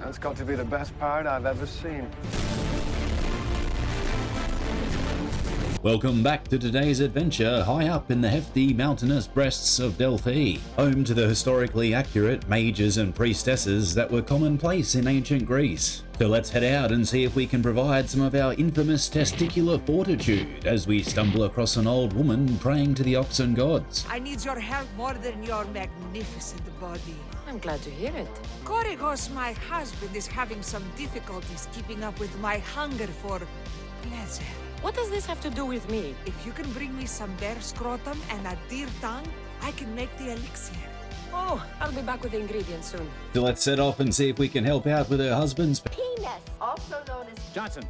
That's got to be the best part I've ever seen. Welcome back to today's adventure high up in the hefty mountainous breasts of Delphi, home to the historically accurate mages and priestesses that were commonplace in ancient Greece. So let's head out and see if we can provide some of our infamous testicular fortitude as we stumble across an old woman praying to the oxen gods. I need your help more than your magnificent body. I'm glad to hear it. Korygos, my husband, is having some difficulties keeping up with my hunger for pleasure. What does this have to do with me? If you can bring me some bear scrotum and a deer tongue, I can make the elixir. Oh, I'll be back with the ingredients soon. So let's set off and see if we can help out with her husband's Penis, also known as Johnson.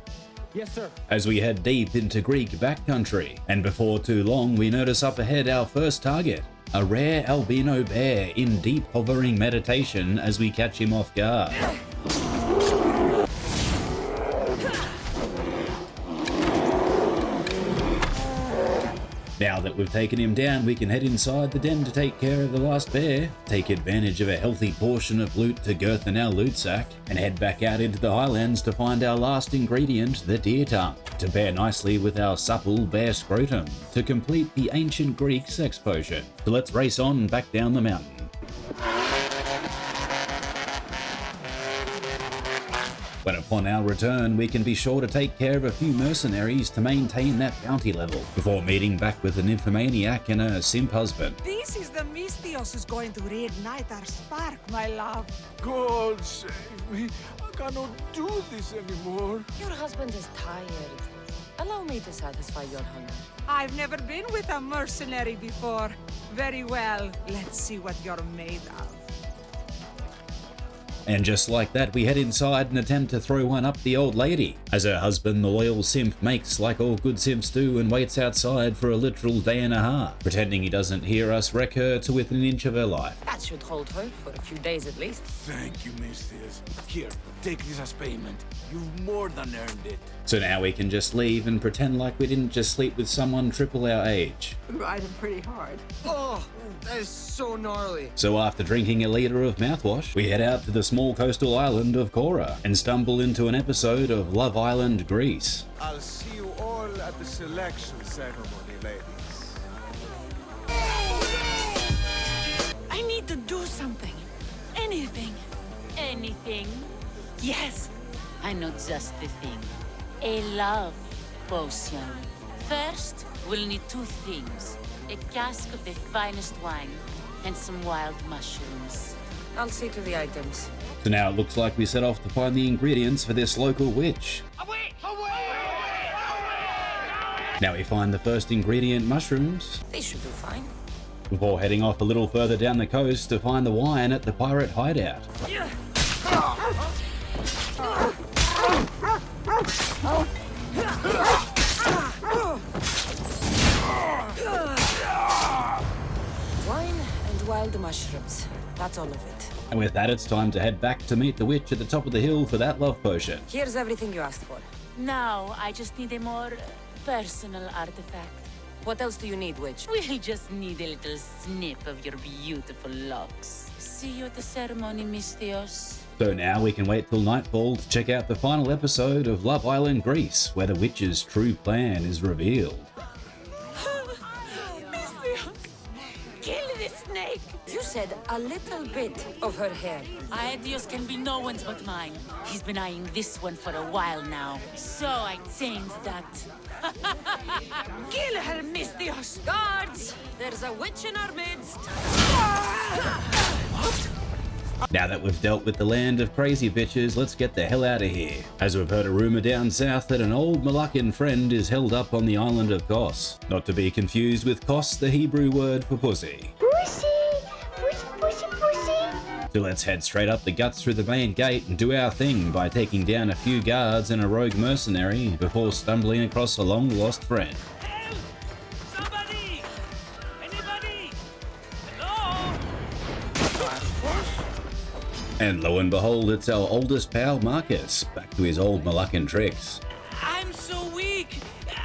Yes, sir. as we head deep into Greek backcountry. And before too long, we notice up ahead our first target, a rare albino bear in deep hovering meditation as we catch him off guard. Now that we've taken him down, we can head inside the den to take care of the last bear, take advantage of a healthy portion of loot to girthen our loot sack, and head back out into the highlands to find our last ingredient, the deer tongue, to pair nicely with our supple bear scrotum to complete the ancient Greek sex potion. So let's race on back down the mountain. When upon our return, we can be sure to take care of a few mercenaries to maintain that bounty level, before meeting back with an nymphomaniac and her simp husband. This is the Mystios who's going to reignite our spark, my love. God save me. I cannot do this anymore. Your husband is tired. Allow me to satisfy your hunger. I've never been with a mercenary before. Very well. Let's see what you're made of. And just like that, we head inside and attempt to throw one up the old lady, as her husband, the loyal simp, makes like all good simps do and waits outside for a literal day and a half, pretending he doesn't hear us wreck her to within an inch of her life. That should hold her for a few days at least. Thank you, Mystius. Here, take this as payment. You've more than earned it. So now we can just leave and pretend like we didn't just sleep with someone triple our age. Ride him pretty hard. Oh, that is so gnarly. So after drinking a liter of mouthwash, we head out to the small coastal island of Kora and stumble into an episode of Love Island, Greece. I'll see you all at the selection ceremony, ladies. I need to do something. Anything. Anything? Yes. I know just the thing. A love potion. First, we'll need two things. A cask of the finest wine and some wild mushrooms. I'll see to the items. So now it looks like we set off to find the ingredients for this local witch. Now we find the first ingredient, mushrooms, They should do fine. before heading off a little further down the coast to find the wine at the pirate hideout. Wine and wild mushrooms. That's all of it. And with that, it's time to head back to meet the witch at the top of the hill for that love potion. Here's everything you asked for. Now, I just need a more personal artifact. What else do you need, witch? We'll just need a little snip of your beautiful locks. See you at the ceremony, Mystios. So now we can wait till nightfall to check out the final episode of Love Island, Greece, where the witch's true plan is revealed. Mystios! Kill this snake! You said a little bit of her hair. Aetios can be no one's but mine. He's been eyeing this one for a while now. So I changed that. Kill her, Mystios! Guards! There's a witch in our midst. Now that we've dealt with the land of crazy bitches, let's get the hell out of here, as we've heard a rumor down south that an old Moluccan friend is held up on the island of Kos. Not to be confused with Kos, the Hebrew word for pussy. pussy. Pussy, pussy, pussy. So let's head straight up the guts through the main gate and do our thing by taking down a few guards and a rogue mercenary before stumbling across a long-lost friend. Help! Somebody! Anybody! Hello? And lo and behold, it's our oldest pal, Marcus, back to his old Moluccan tricks. I'm so weak!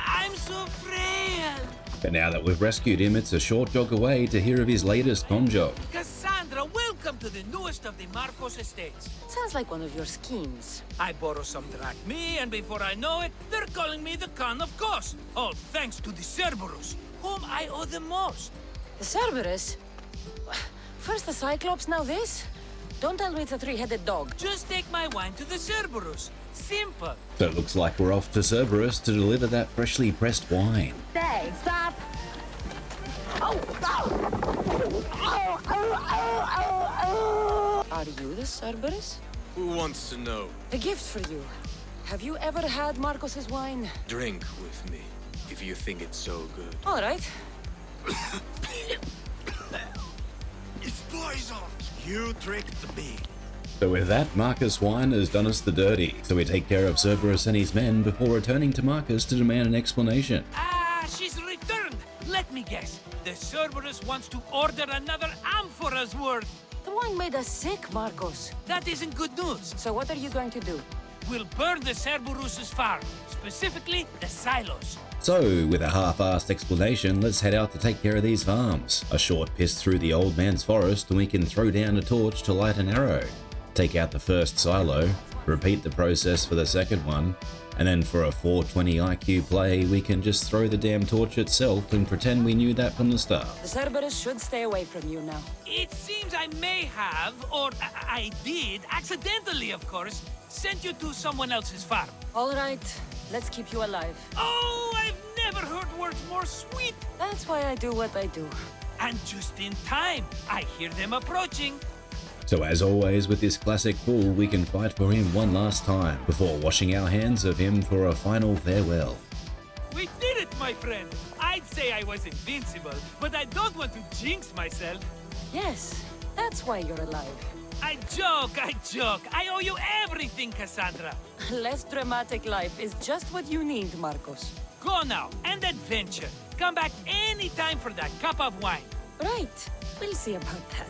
I'm so frail! But now that we've rescued him, it's a short jog away to hear of his latest con job. Cassandra, welcome Welcome to the newest of the Marcos estates. Sounds like one of your schemes. I borrow some drachmi, and before I know it, they're calling me the Khan of Kos. All thanks to the Cerberus, whom I owe the most. The Cerberus? First the Cyclops, now this? Don't tell me it's a three-headed dog. Just take my wine to the Cerberus. Simple. So it looks like we're off to Cerberus to deliver that freshly pressed wine. Stay, stop. Are you the Cerberus? Who wants to know? A gift for you. Have you ever had Marcos's wine? Drink with me, if you think it's so good. All right. It's poison! You tricked me. So with that, Marcus Wine has done us the dirty. So we take care of Cerberus and his men before returning to Marcus to demand an explanation. Ah, she's returned. Let me guess. The Cerberus wants to order another amphora's worth. The wine made us sick, Marcos. That isn't good news. So what are you going to do? We'll burn the Cerberus's farm, specifically the silos. So, with a half-assed explanation, let's head out to take care of these farms. A short piss through the old man's forest and we can throw down a torch to light an arrow. Take out the first silo, repeat the process for the second one, and then for a 420 IQ play, we can just throw the damn torch itself and pretend we knew that from the start. The Cerberus should stay away from you now. It seems I may have, or I did, accidentally of course, sent you to someone else's farm. All right, let's keep you alive. Oh, I've never heard words more sweet. That's why I do what I do. And just in time, I hear them approaching. So as always with this classic fool, we can fight for him one last time before washing our hands of him for a final farewell. We did it, my friend. I'd say I was invincible, but I don't want to jinx myself. Yes, that's why you're alive. I joke. I owe you everything, Cassandra. Less dramatic life is just what you need, Marcos. Go now, and adventure. Come back anytime for that cup of wine. Right, we'll see about that.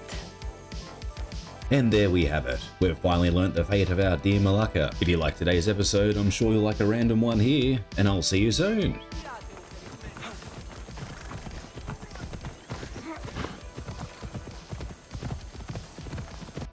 And there we have it. We've finally learnt the fate of our dear Malaka. If you liked today's episode, I'm sure you'll like a random one here, and I'll see you soon.